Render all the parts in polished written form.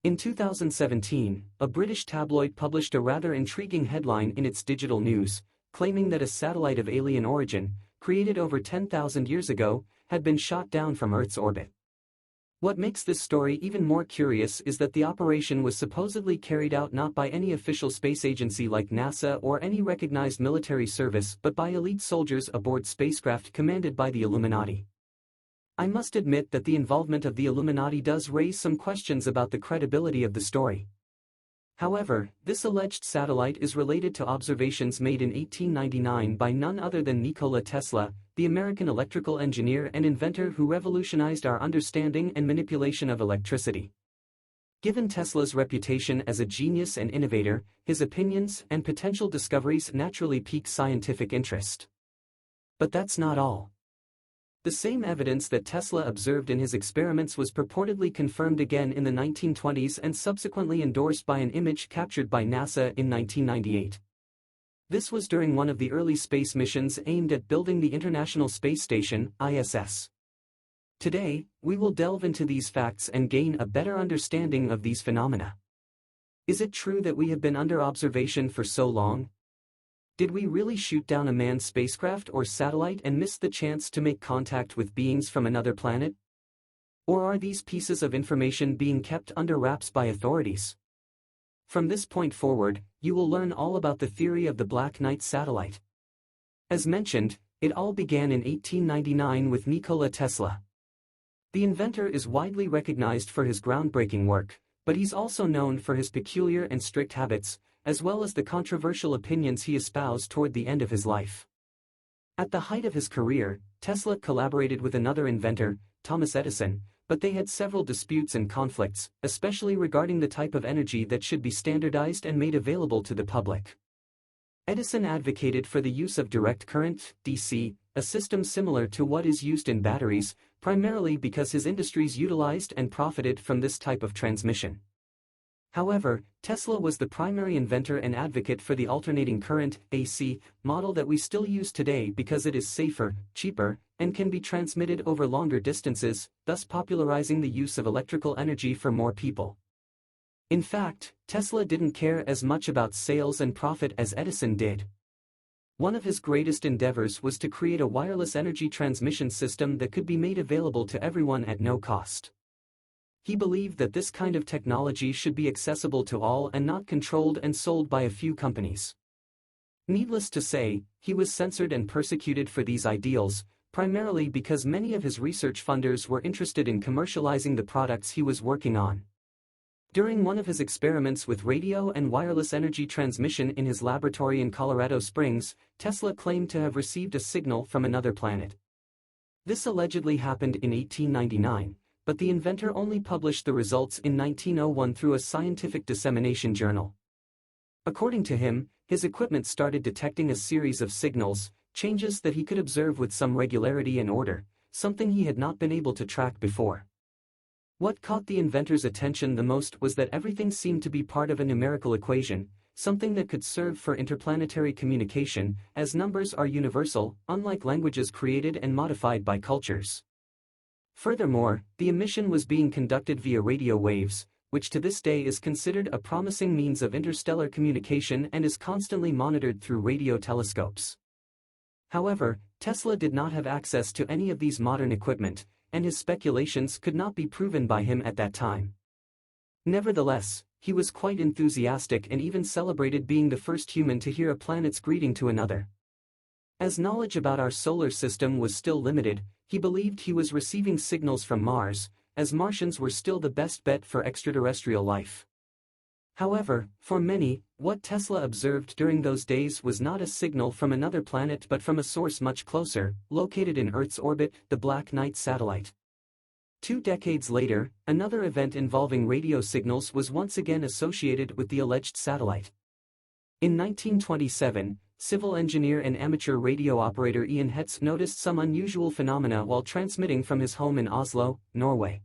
In 2017, a British tabloid published a rather intriguing headline in its digital news, claiming that a satellite of alien origin, created over 10,000 years ago, had been shot down from Earth's orbit. What makes this story even more curious is that the operation was supposedly carried out not by any official space agency like NASA or any recognized military service but by elite soldiers aboard spacecraft commanded by the Illuminati. I must admit that the involvement of the Illuminati does raise some questions about the credibility of the story. However, this alleged satellite is related to observations made in 1899 by none other than Nikola Tesla, the American electrical engineer and inventor who revolutionized our understanding and manipulation of electricity. Given Tesla's reputation as a genius and innovator, his opinions and potential discoveries naturally pique scientific interest. But that's not all. The same evidence that Tesla observed in his experiments was purportedly confirmed again in the 1920s and subsequently endorsed by an image captured by NASA in 1998. This was during one of the early space missions aimed at building the International Space Station, ISS. Today, we will delve into these facts and gain a better understanding of these phenomena. Is it true that we have been under observation for so long? Did we really shoot down a manned spacecraft or satellite and miss the chance to make contact with beings from another planet? Or are these pieces of information being kept under wraps by authorities? From this point forward, you will learn all about the theory of the Black Knight satellite. As mentioned, it all began in 1899 with Nikola Tesla. The inventor is widely recognized for his groundbreaking work, but he's also known for his peculiar and strict habits, as well as the controversial opinions he espoused toward the end of his life. At the height of his career, Tesla collaborated with another inventor, Thomas Edison, but they had several disputes and conflicts, especially regarding the type of energy that should be standardized and made available to the public. Edison advocated for the use of direct current, DC, a system similar to what is used in batteries, primarily because his industries utilized and profited from this type of transmission. However, Tesla was the primary inventor and advocate for the alternating current, AC, model that we still use today because it is safer, cheaper, and can be transmitted over longer distances, thus popularizing the use of electrical energy for more people. In fact, Tesla didn't care as much about sales and profit as Edison did. One of his greatest endeavors was to create a wireless energy transmission system that could be made available to everyone at no cost. He believed that this kind of technology should be accessible to all and not controlled and sold by a few companies. Needless to say, he was censored and persecuted for these ideals, primarily because many of his research funders were interested in commercializing the products he was working on. During one of his experiments with radio and wireless energy transmission in his laboratory in Colorado Springs, Tesla claimed to have received a signal from another planet. This allegedly happened in 1899. But the inventor only published the results in 1901 through a scientific dissemination journal. According to him, his equipment started detecting a series of signals, changes that he could observe with some regularity and order, something he had not been able to track before. What caught the inventor's attention the most was that everything seemed to be part of a numerical equation, something that could serve for interplanetary communication, as numbers are universal, unlike languages created and modified by cultures. Furthermore, the emission was being conducted via radio waves, which to this day is considered a promising means of interstellar communication and is constantly monitored through radio telescopes. However, Tesla did not have access to any of these modern equipment, and his speculations could not be proven by him at that time. Nevertheless, he was quite enthusiastic and even celebrated being the first human to hear a planet's greeting to another. As knowledge about our solar system was still limited, he believed he was receiving signals from Mars, as Martians were still the best bet for extraterrestrial life. However, for many, what Tesla observed during those days was not a signal from another planet but from a source much closer, located in Earth's orbit, the Black Knight satellite. 2 decades later, another event involving radio signals was once again associated with the alleged satellite. In 1927, civil engineer and amateur radio operator Ian Hetz noticed some unusual phenomena while transmitting from his home in Oslo, Norway.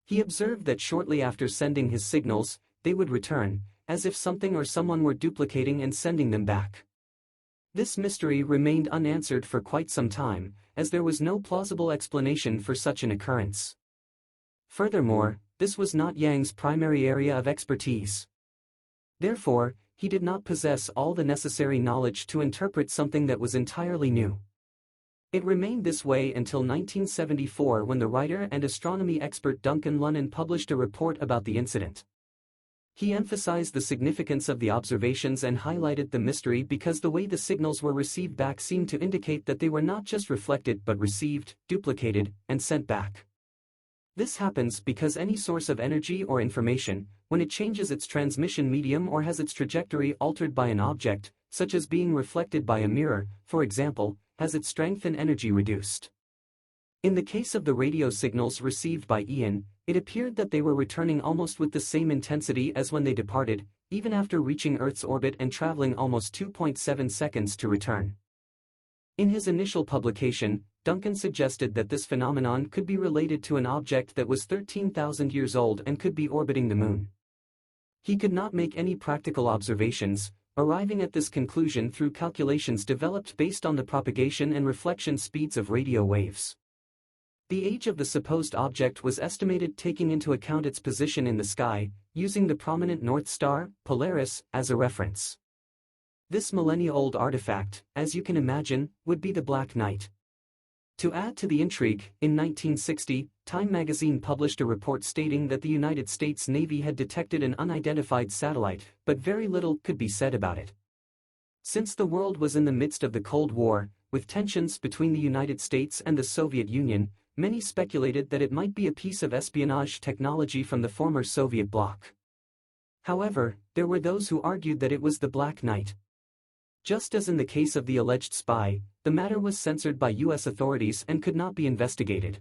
He observed that shortly after sending his signals, they would return, as if something or someone were duplicating and sending them back. This mystery remained unanswered for quite some time, as there was no plausible explanation for such an occurrence. Furthermore, this was not Yang's primary area of expertise. Therefore, he did not possess all the necessary knowledge to interpret something that was entirely new. It remained this way until 1974 when the writer and astronomy expert Duncan Lunnan published a report about the incident. He emphasized the significance of the observations and highlighted the mystery because the way the signals were received back seemed to indicate that they were not just reflected but received, duplicated, and sent back. This happens because any source of energy or information, when it changes its transmission medium or has its trajectory altered by an object, such as being reflected by a mirror, for example, has its strength and energy reduced. In the case of the radio signals received by Ian, it appeared that they were returning almost with the same intensity as when they departed, even after reaching Earth's orbit and traveling almost 2.7 seconds to return. In his initial publication, Duncan suggested that this phenomenon could be related to an object that was 13,000 years old and could be orbiting the Moon. He could not make any practical observations, arriving at this conclusion through calculations developed based on the propagation and reflection speeds of radio waves. The age of the supposed object was estimated taking into account its position in the sky, using the prominent North Star, Polaris, as a reference. This millennia-old artifact, as you can imagine, would be the Black Knight. To add to the intrigue, in 1960, Time magazine published a report stating that the United States Navy had detected an unidentified satellite, but very little could be said about it. Since the world was in the midst of the Cold War, with tensions between the United States and the Soviet Union, many speculated that it might be a piece of espionage technology from the former Soviet bloc. However, there were those who argued that it was the Black Knight. Just as in the case of the alleged spy, the matter was censored by U.S. authorities and could not be investigated.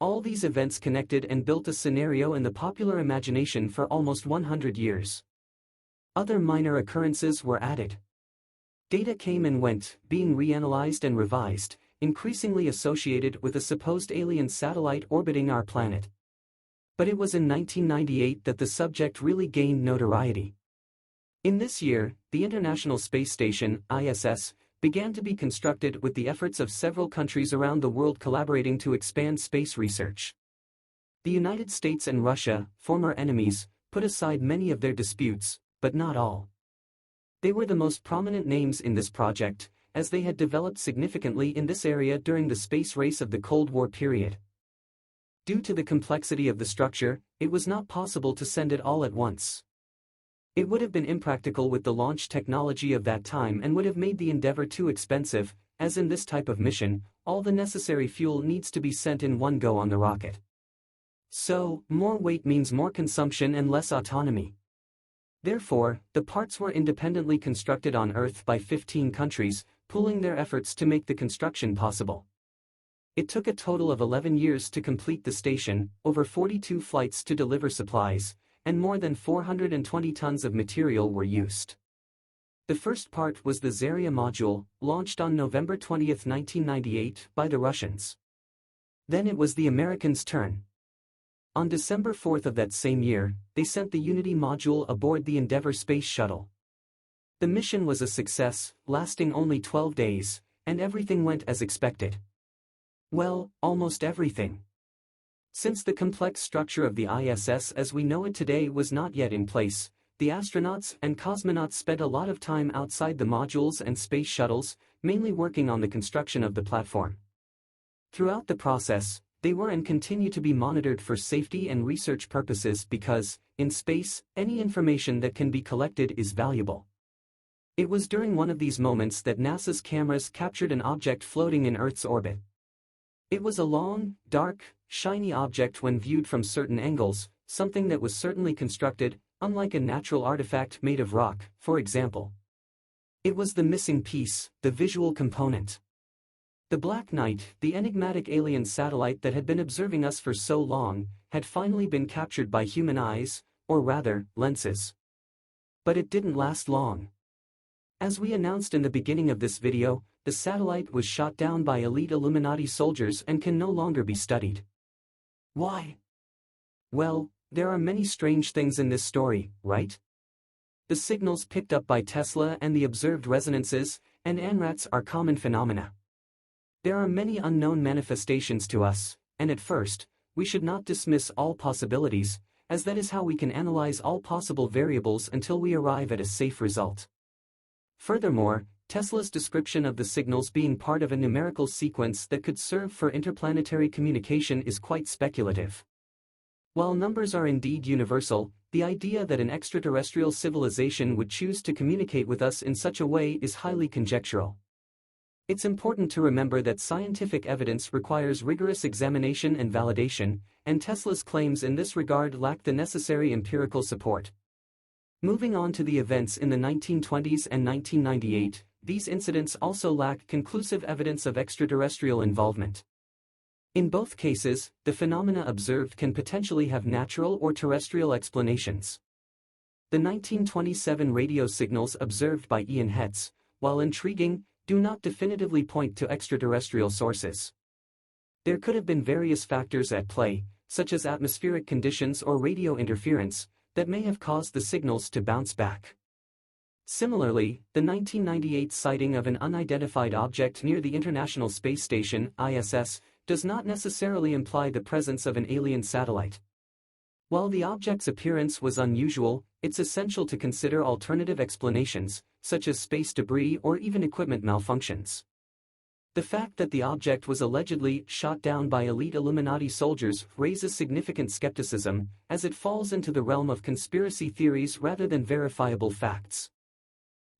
All these events connected and built a scenario in the popular imagination for almost 100 years. Other minor occurrences were added. Data came and went, being reanalyzed and revised, increasingly associated with a supposed alien satellite orbiting our planet. But it was in 1998 that the subject really gained notoriety. In this year, the International Space Station, ISS, began to be constructed with the efforts of several countries around the world collaborating to expand space research. The United States and Russia, former enemies, put aside many of their disputes, but not all. They were the most prominent names in this project, as they had developed significantly in this area during the space race of the Cold War period. Due to the complexity of the structure, it was not possible to send it all at once. It would have been impractical with the launch technology of that time and would have made the endeavor too expensive, as in this type of mission, all the necessary fuel needs to be sent in one go on the rocket. So, more weight means more consumption and less autonomy. Therefore, the parts were independently constructed on Earth by 15 countries, pooling their efforts to make the construction possible. It took a total of 11 years to complete the station, over 42 flights to deliver supplies, and more than 420 tons of material were used. The first part was the Zarya module, launched on November 20, 1998, by the Russians. Then it was the Americans' turn. On December 4 of that same year, they sent the Unity module aboard the Endeavour space shuttle. The mission was a success, lasting only 12 days, and everything went as expected. Well, almost everything. Since the complex structure of the ISS as we know it today was not yet in place, the astronauts and cosmonauts spent a lot of time outside the modules and space shuttles, mainly working on the construction of the platform. Throughout the process, they were and continue to be monitored for safety and research purposes because, in space, any information that can be collected is valuable. It was during one of these moments that NASA's cameras captured an object floating in Earth's orbit. It was a long, dark, shiny object when viewed from certain angles, something that was certainly constructed, unlike a natural artifact made of rock, for example. It was the missing piece, the visual component. The Black Knight, the enigmatic alien satellite that had been observing us for so long, had finally been captured by human eyes, or rather, lenses. But it didn't last long. As we announced in the beginning of this video, the satellite was shot down by elite Illuminati soldiers and can no longer be studied. Why? Well, there are many strange things in this story, right? The signals picked up by Tesla and the observed resonances and ANRATs are common phenomena. There are many unknown manifestations to us, and at first, we should not dismiss all possibilities, as that is how we can analyze all possible variables until we arrive at a safe result. Furthermore, Tesla's description of the signals being part of a numerical sequence that could serve for interplanetary communication is quite speculative. While numbers are indeed universal, the idea that an extraterrestrial civilization would choose to communicate with us in such a way is highly conjectural. It's important to remember that scientific evidence requires rigorous examination and validation, and Tesla's claims in this regard lack the necessary empirical support. Moving on to the events in the 1920s and 1998, these incidents also lack conclusive evidence of extraterrestrial involvement. In both cases, the phenomena observed can potentially have natural or terrestrial explanations. The 1927 radio signals observed by Ian Hetz, while intriguing, do not definitively point to extraterrestrial sources. There could have been various factors at play, such as atmospheric conditions or radio interference, that may have caused the signals to bounce back. Similarly, the 1998 sighting of an unidentified object near the International Space Station, ISS, does not necessarily imply the presence of an alien satellite. While the object's appearance was unusual, it's essential to consider alternative explanations, such as space debris or even equipment malfunctions. The fact that the object was allegedly shot down by elite Illuminati soldiers raises significant skepticism, as it falls into the realm of conspiracy theories rather than verifiable facts.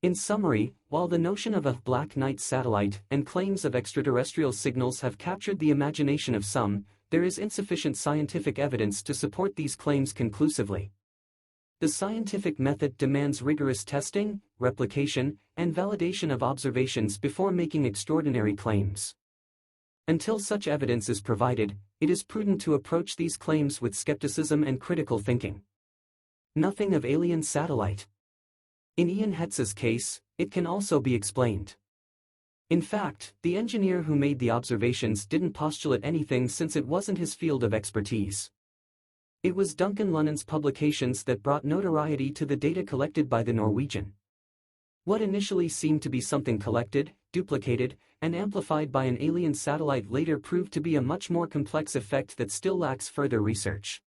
In summary, while the notion of a black night satellite and claims of extraterrestrial signals have captured the imagination of some, there is insufficient scientific evidence to support these claims conclusively. The scientific method demands rigorous testing, replication, and validation of observations before making extraordinary claims. Until such evidence is provided, it is prudent to approach these claims with skepticism and critical thinking. Nothing of alien satellite. In Ian Hetz's case, it can also be explained. In fact, the engineer who made the observations didn't postulate anything since it wasn't his field of expertise. It was Duncan Lunnon's publications that brought notoriety to the data collected by the Norwegian. What initially seemed to be something collected, duplicated, and amplified by an alien satellite later proved to be a much more complex effect that still lacks further research.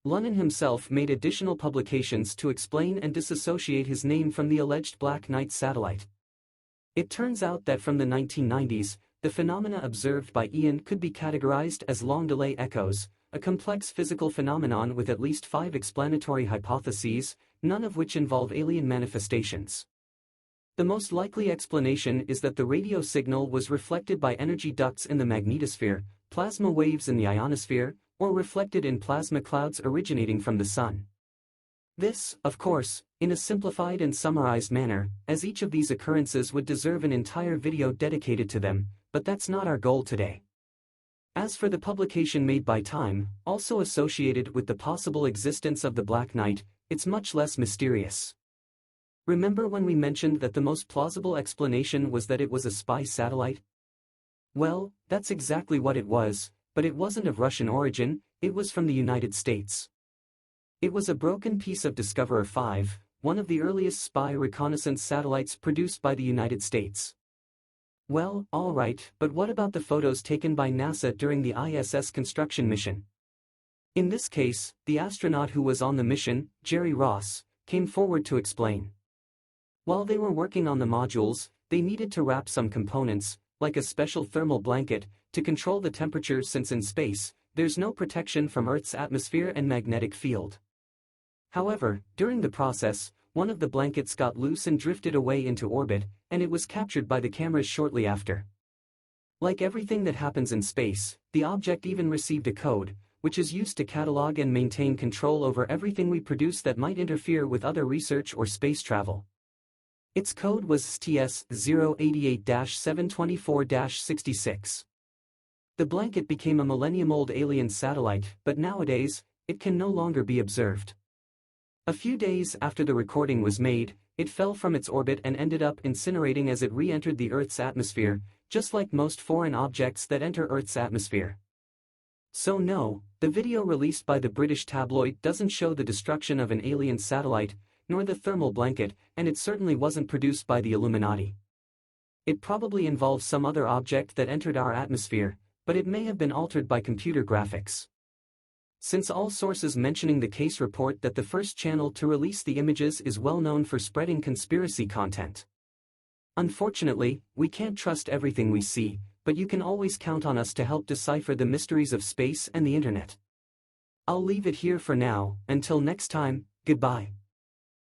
Lunnon himself made additional publications to explain and disassociate his name from the alleged Black Knight satellite. It turns out that from the 1990s, the phenomena observed by Ian could be categorized as long-delay echoes, a complex physical phenomenon with at least 5 explanatory hypotheses, none of which involve alien manifestations. The most likely explanation is that the radio signal was reflected by energy ducts in the magnetosphere, plasma waves in the ionosphere, or reflected in plasma clouds originating from the Sun. This, of course, in a simplified and summarized manner, as each of these occurrences would deserve an entire video dedicated to them, but that's not our goal today. As for the publication made by Time, also associated with the possible existence of the Black Knight, it's much less mysterious. Remember when we mentioned that the most plausible explanation was that it was a spy satellite? Well, that's exactly what it was, but it wasn't of Russian origin, it was from the United States. It was a broken piece of Discoverer 5, one of the earliest spy reconnaissance satellites produced by the United States. Well, alright, but what about the photos taken by NASA during the ISS construction mission? In this case, the astronaut who was on the mission, Jerry Ross, came forward to explain. While they were working on the modules, they needed to wrap some components, like a special thermal blanket, to control the temperature since in space, there's no protection from Earth's atmosphere and magnetic field. However, during the process, one of the blankets got loose and drifted away into orbit, and it was captured by the cameras shortly after. Like everything that happens in space, the object even received a code, which is used to catalog and maintain control over everything we produce that might interfere with other research or space travel. Its code was STS-088-724-66. The blanket became a millennium-old alien satellite, but nowadays, it can no longer be observed. A few days after the recording was made, it fell from its orbit and ended up incinerating as it re-entered the Earth's atmosphere, just like most foreign objects that enter Earth's atmosphere. So no, the video released by the British tabloid doesn't show the destruction of an alien satellite, nor the thermal blanket, and it certainly wasn't produced by the Illuminati. It probably involves some other object that entered our atmosphere, but it may have been altered by computer graphics. since all sources mentioning the case report that the first channel to release the images is well known for spreading conspiracy content. Unfortunately, we can't trust everything we see, but you can always count on us to help decipher the mysteries of space and the internet. I'll leave it here for now, until next time, goodbye.